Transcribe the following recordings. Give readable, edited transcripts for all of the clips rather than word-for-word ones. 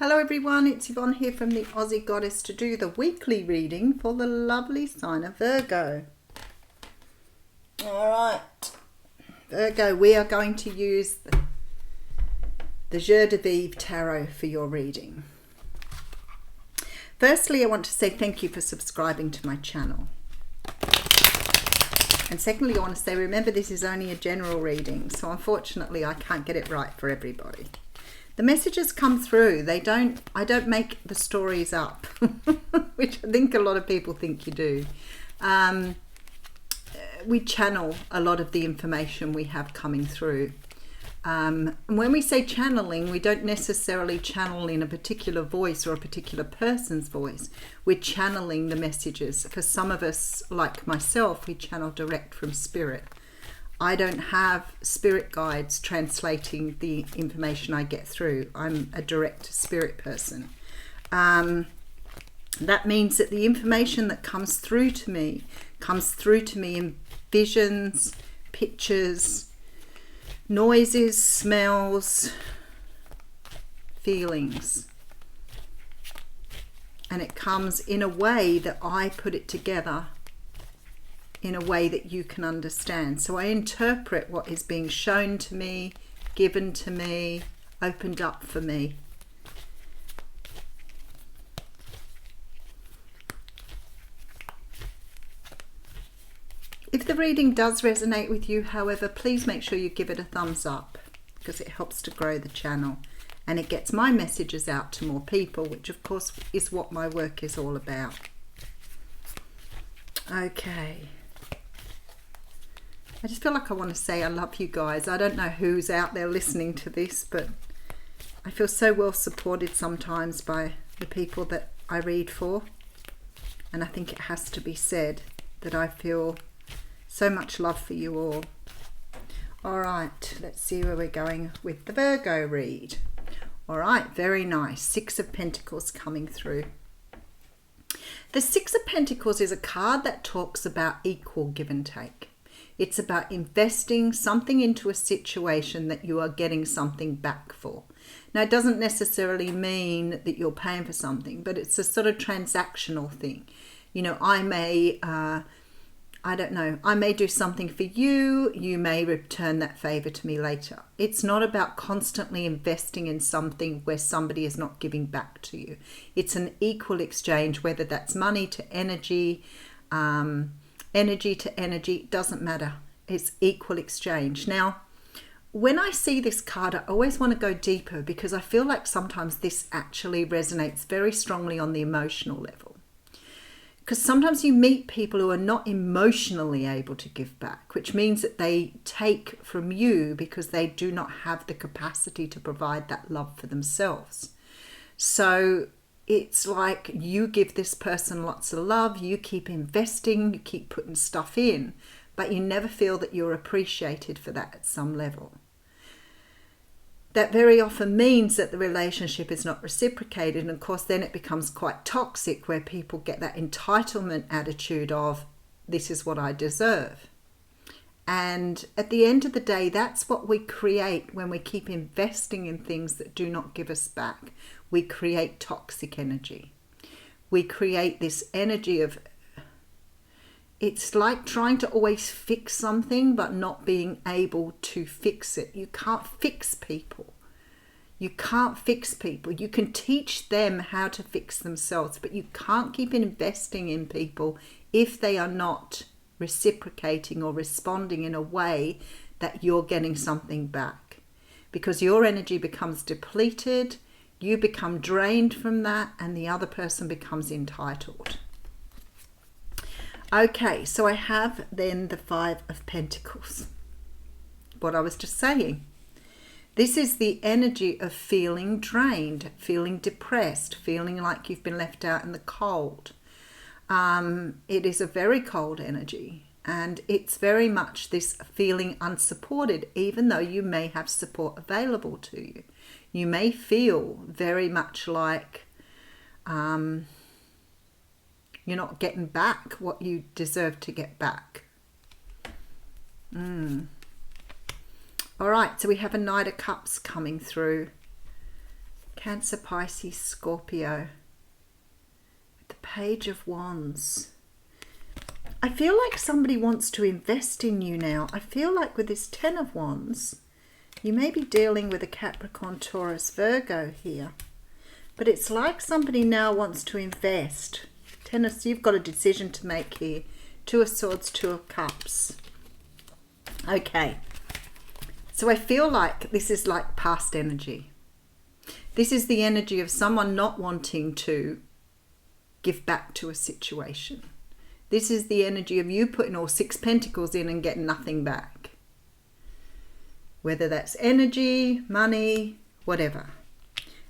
Hello everyone, it's Yvonne here from the Aussie Goddess to do the weekly reading for the lovely sign of Virgo. Alright, Virgo, we are going to use the Jour de Vivre Tarot for your reading. Firstly, I want to say thank you for subscribing to my channel. And secondly, I want to say, remember this is only a general reading, so unfortunately I can't get it right for everybody. The messages come through. I don't make the stories up, which I think a lot of people think you do. We channel a lot of the information we have coming through. And when we say channeling, we don't necessarily channel in a particular voice or a particular person's voice. We're channeling the messages. For some of us, like myself, we channel direct from spirit. I don't have spirit guides translating the information I get through. I'm a direct spirit person. That means that the information that comes through to me in visions, pictures, noises, smells, feelings. And it comes in a way that I put it together in a way that you can understand. So I interpret what is being shown to me, given to me, opened up for me. If the reading does resonate with you, however, please make sure you give it a thumbs up because it helps to grow the channel and it gets my messages out to more people, which of course is what my work is all about. Okay. I just feel like I want to say I love you guys. I don't know who's out there listening to this, but I feel so well supported sometimes by the people that I read for. And I think it has to be said that I feel so much love for you all. All right, let's see where we're going with the Virgo read. All right, very nice. Six of Pentacles coming through. The Six of Pentacles is a card that talks about equal give and take. It's about investing something into a situation that you are getting something back for. Now, it doesn't necessarily mean that you're paying for something, but it's a sort of transactional thing. You know, I may do something for you. You may return that favor to me later. It's not about constantly investing in something where somebody is not giving back to you. It's an equal exchange, whether that's money to energy, energy to energy, doesn't matter. It's equal exchange. Now, when I see this card, I always want to go deeper because I feel like sometimes this actually resonates very strongly on the emotional level. Because sometimes you meet people who are not emotionally able to give back, which means that they take from you because they do not have the capacity to provide that love for themselves. So it's like you give this person lots of love, you keep investing, you keep putting stuff in, but you never feel that you're appreciated for that at some level. That very often means that the relationship is not reciprocated, and of course then it becomes quite toxic where people get that entitlement attitude of, this is what I deserve. And at the end of the day, that's what we create when we keep investing in things that do not give us back. We create toxic energy. We create this energy of, it's like trying to always fix something but not being able to fix it. You can't fix people. You can't fix people. You can teach them how to fix themselves, but you can't keep investing in people if they are not reciprocating or responding in a way that you're getting something back. Because your energy becomes depleted, you become drained from that, and the other person becomes entitled. Okay, so I have then the Five of Pentacles. What I was just saying. This is the energy of feeling drained, feeling depressed, feeling like you've been left out in the cold. It is a very cold energy, and it's very much this feeling unsupported, even though you may have support available to you. You may feel very much like you're not getting back what you deserve to get back. All right, so we have a Knight of Cups coming through. Cancer, Pisces, Scorpio. With the Page of Wands. I feel like somebody wants to invest in you now. I feel like with this Ten of Wands, you may be dealing with a Capricorn, Taurus, Virgo here. But it's like somebody now wants to invest. Tennis, you've got a decision to make here. Two of Swords, Two of Cups. Okay. So I feel like this is like past energy. This is the energy of someone not wanting to give back to a situation. This is the energy of you putting all 6 pentacles in and getting nothing back. Whether that's energy, money, whatever.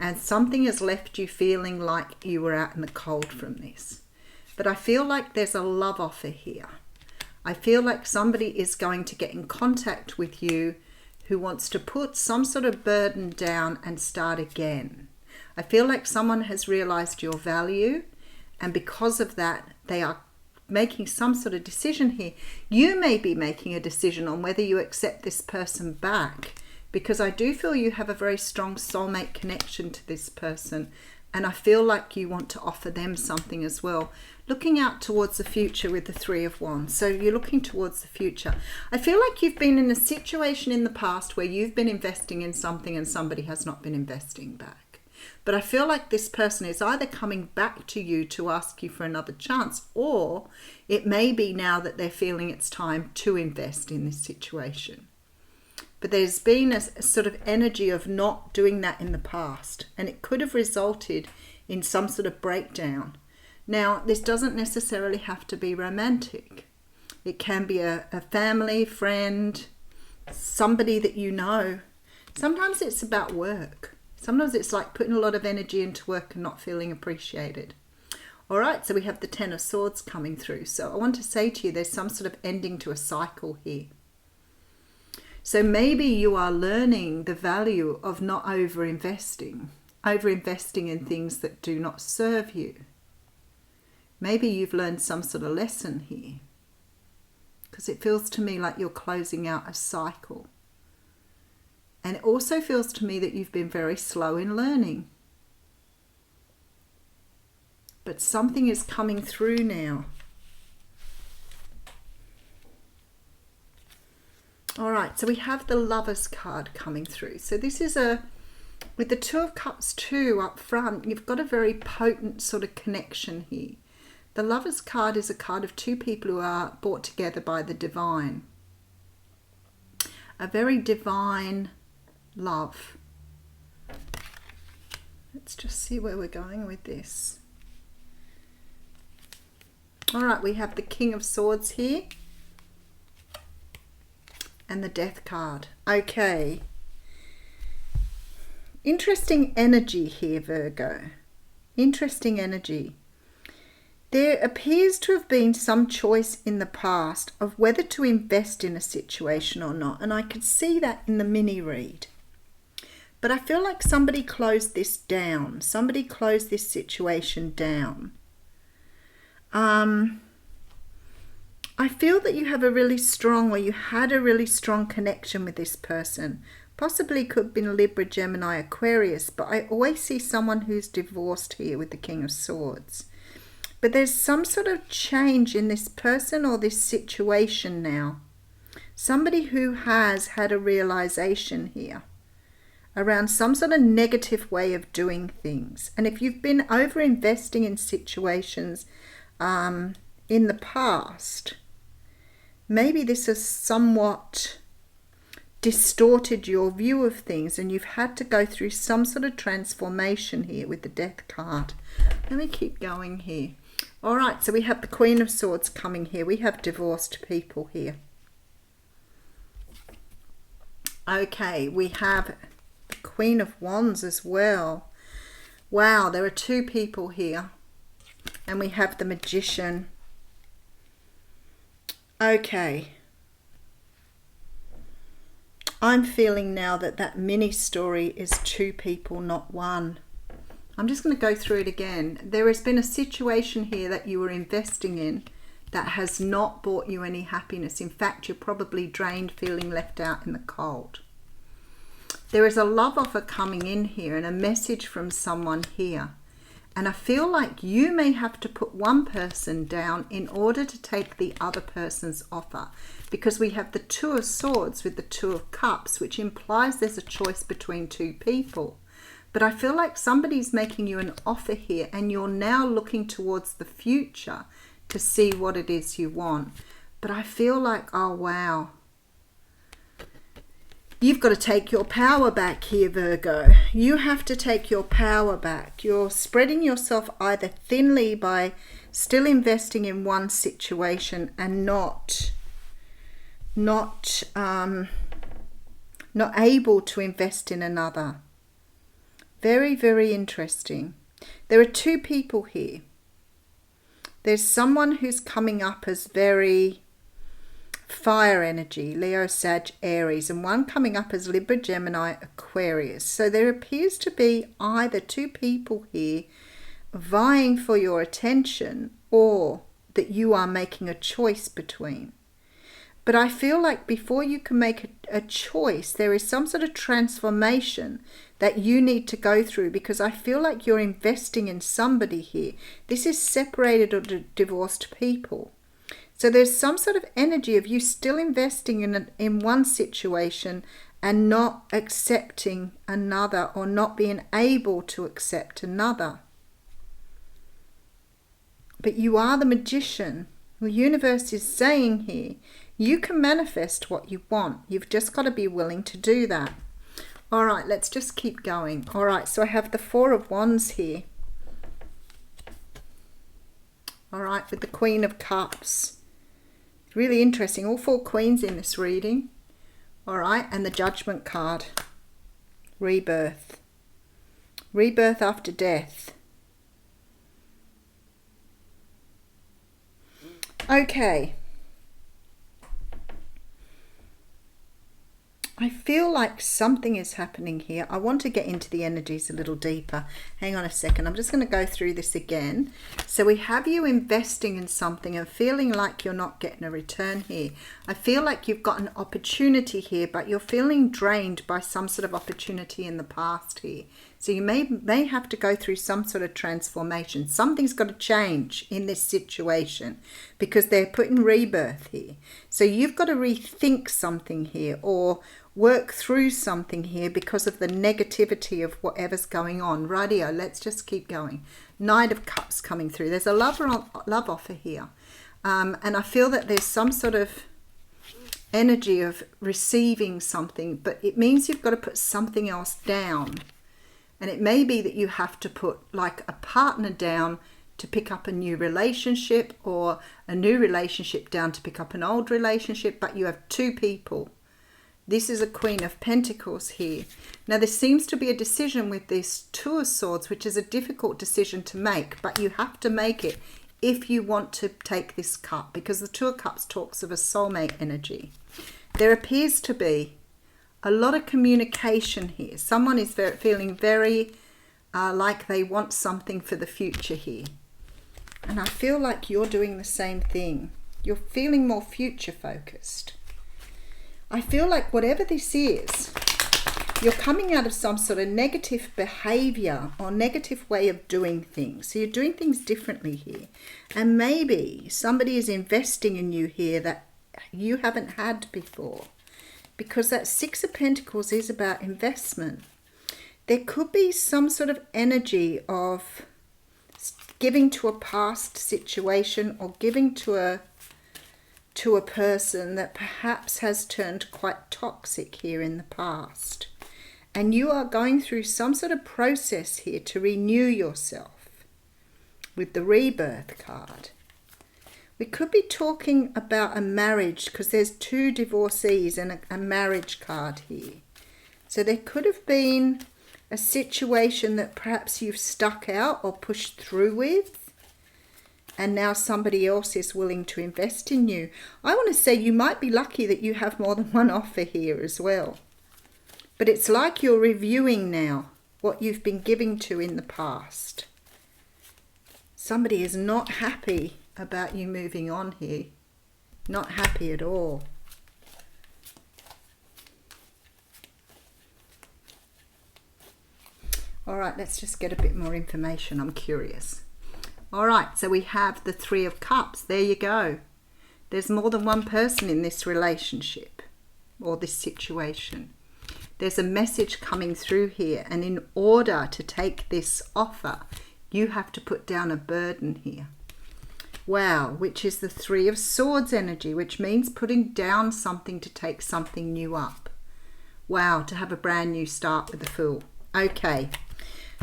And something has left you feeling like you were out in the cold from this. But I feel like there's a love offer here. I feel like somebody is going to get in contact with you who wants to put some sort of burden down and start again. I feel like someone has realized your value, and because of that, they are making some sort of decision here. You may be making a decision on whether you accept this person back, because I do feel you have a very strong soulmate connection to this person, and I feel like you want to offer them something as well. Looking out towards the future with the Three of Wands. So you're looking towards the future. I feel like you've been in a situation in the past where you've been investing in something and somebody has not been investing back. But I feel like this person is either coming back to you to ask you for another chance, or it may be now that they're feeling it's time to invest in this situation. But there's been a sort of energy of not doing that in the past, and it could have resulted in some sort of breakdown. Now, this doesn't necessarily have to be romantic. It can be a family, friend, somebody that you know. Sometimes it's about work. Sometimes it's like putting a lot of energy into work and not feeling appreciated. All right, so we have the Ten of Swords coming through. So I want to say to you, there's some sort of ending to a cycle here. So maybe you are learning the value of not overinvesting in things that do not serve you. Maybe you've learned some sort of lesson here, because it feels to me like you're closing out a cycle. And it also feels to me that you've been very slow in learning. But something is coming through now. All right, so we have the Lovers card coming through. So this is with the Two of Cups 2 up front, you've got a very potent sort of connection here. The Lovers card is a card of two people who are brought together by the divine. A very divine love. Let's just see where we're going with this. All right, we have the King of Swords here. And the Death card. Okay. Interesting energy here, Virgo. Interesting energy. There appears to have been some choice in the past of whether to invest in a situation or not. And I could see that in the mini read. But I feel like somebody closed this down. Somebody closed this situation down. I feel that you have a really strong, or you had a really strong connection with this person. Possibly could have been Libra, Gemini, Aquarius, but I always see someone who's divorced here with the King of Swords. But there's some sort of change in this person or this situation now. Somebody who has had a realization here around some sort of negative way of doing things. And if you've been over-investing in situations in the past, maybe this has somewhat distorted your view of things, and you've had to go through some sort of transformation here with the Death card. Let me keep going here. All right, so we have the Queen of Swords coming here. We have divorced people here. Okay, we have the Queen of Wands as well. Wow, there are two people here. And we have the Magician. Okay. I'm feeling now that that mini story is two people, not one. I'm just going to go through it again. There has been a situation here that you were investing in that has not brought you any happiness. In fact, you're probably drained, feeling left out in the cold. There is a love offer coming in here and a message from someone here. And I feel like you may have to put one person down in order to take the other person's offer. Because we have the Two of Swords with the Two of Cups, which implies there's a choice between two people. But I feel like somebody's making you an offer here and you're now looking towards the future to see what it is you want. But I feel like, oh wow, you've got to take your power back here, Virgo. You have to take your power back. You're spreading yourself either thinly by still investing in one situation and not able to invest in another. Very, very interesting. There are two people here. There's someone who's coming up as very fire energy, Leo, Sag, Aries, and one coming up as Libra, Gemini, Aquarius. So there appears to be either two people here vying for your attention or that you are making a choice between. But I feel like before you can make a choice, there is some sort of transformation that you need to go through, because I feel like you're investing in somebody here. This is separated or divorced people. So there's some sort of energy of you still investing in one situation and not accepting another, or not being able to accept another. But you are the magician. The universe is saying here, you can manifest what you want. You've just got to be willing to do that. All right, let's just keep going. All right, so I have the Four of Wands here. All right, with the Queen of Cups. Really interesting. All four queens in this reading. All right, and the Judgment card. Rebirth. Rebirth after death. Okay. I feel like something is happening here. I want to get into the energies a little deeper. Hang on a second. I'm just going to go through this again. So we have you investing in something and feeling like you're not getting a return here. I feel like you've got an opportunity here, but you're feeling drained by some sort of opportunity in the past here. So you may have to go through some sort of transformation. Something's got to change in this situation because they're putting rebirth here. So you've got to rethink something here or work through something here because of the negativity of whatever's going on. Rightio, let's just keep going. Knight of Cups coming through. There's a love offer here. And I feel that there's some sort of energy of receiving something, but it means you've got to put something else down. And it may be that you have to put like a partner down to pick up a new relationship, or a new relationship down to pick up an old relationship, but you have two people. This is a Queen of Pentacles here. Now there seems to be a decision with this Two of Swords, which is a difficult decision to make, but you have to make it if you want to take this cup, because the Two of Cups talks of a soulmate energy. There appears to be a lot of communication here. Someone is feeling very like they want something for the future here. And I feel like you're doing the same thing. You're feeling more future focused. I feel like whatever this is, you're coming out of some sort of negative behavior or negative way of doing things. So you're doing things differently here. And maybe somebody is investing in you here that you haven't had before. Because that Six of Pentacles is about investment. There could be some sort of energy of giving to a past situation or giving to a person that perhaps has turned quite toxic here in the past. And you are going through some sort of process here to renew yourself with the Rebirth card. We could be talking about a marriage because there's two divorcees and a marriage card here. So there could have been a situation that perhaps you've stuck out or pushed through with, and now somebody else is willing to invest in you. I want to say you might be lucky that you have more than one offer here as well. But it's like you're reviewing now what you've been giving to in the past. Somebody is not happy about you moving on here. Not happy at all. All right, let's just get a bit more information. I'm curious. All right, so we have the Three of Cups. There you go. There's more than one person in this relationship or this situation. There's a message coming through here, and in order to take this offer, you have to put down a burden here. Wow, which is the Three of Swords energy, which means putting down something to take something new up. Wow, to have a brand new start with the Fool. Okay.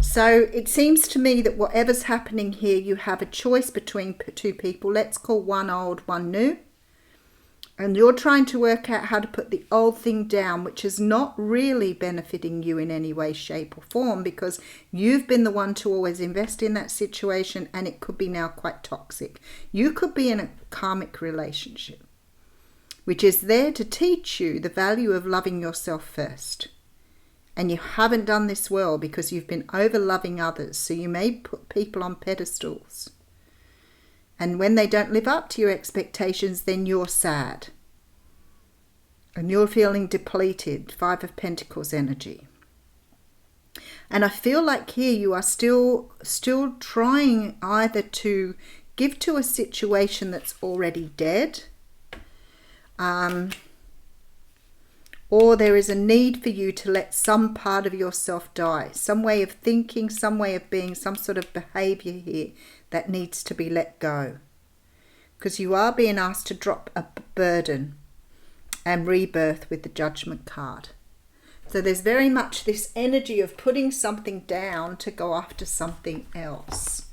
So it seems to me that whatever's happening here, you have a choice between two people. Let's call one old, one new. And you're trying to work out how to put the old thing down, which is not really benefiting you in any way, shape or form, because you've been the one to always invest in that situation, and it could be now quite toxic. You could be in a karmic relationship, which is there to teach you the value of loving yourself first. And you haven't done this well because you've been over-loving others. So you may put people on pedestals. And when they don't live up to your expectations, then you're sad. And you're feeling depleted. Five of Pentacles energy. And I feel like here you are still trying either to give to a situation that's already dead. Or there is a need for you to let some part of yourself die. Some way of thinking, some way of being, some sort of behavior here that needs to be let go. Because you are being asked to drop a burden and rebirth with the Judgment card. So there's very much this energy of putting something down to go after something else.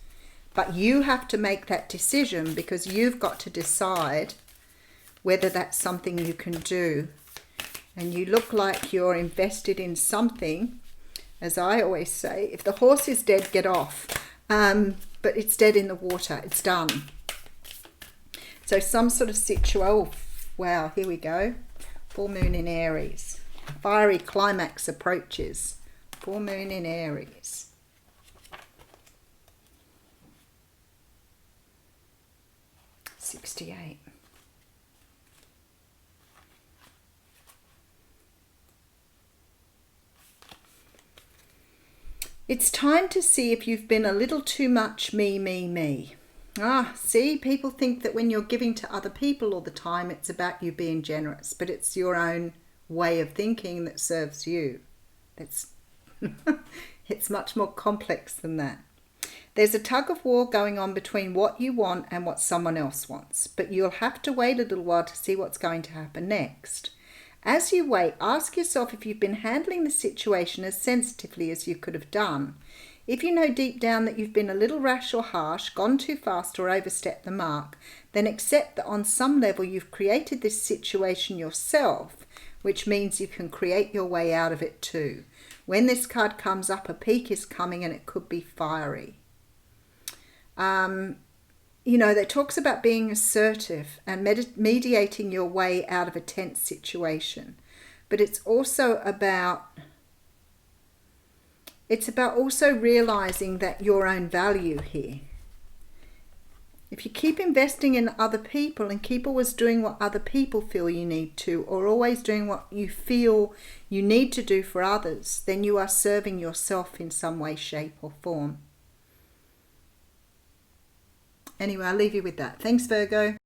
But you have to make that decision, because you've got to decide whether that's something you can do. And you look like you're invested in something. As I always say, if the horse is dead, get off. But it's dead in the water. It's done. So some sort of situation. Oh, wow, here we go. Full moon in Aries. Fiery climax approaches. Full moon in Aries. $68. It's time to see if you've been a little too much me, me, me. See, people think that when you're giving to other people all the time, it's about you being generous, but it's your own way of thinking that serves you. It's much more complex than that. There's a tug of war going on between what you want and what someone else wants, but you'll have to wait a little while to see what's going to happen next. As you wait, ask yourself if you've been handling the situation as sensitively as you could have done. If you know deep down that you've been a little rash or harsh, gone too fast or overstepped the mark, then accept that on some level you've created this situation yourself, which means you can create your way out of it too. When this card comes up, a peak is coming, and it could be fiery. You know, that talks about being assertive and mediating your way out of a tense situation. But it's also about also realizing that your own value here. If you keep investing in other people and keep always doing what other people feel you need to, or always doing what you feel you need to do for others, then you are serving yourself in some way, shape or form. Anyway, I'll leave you with that. Thanks, Virgo.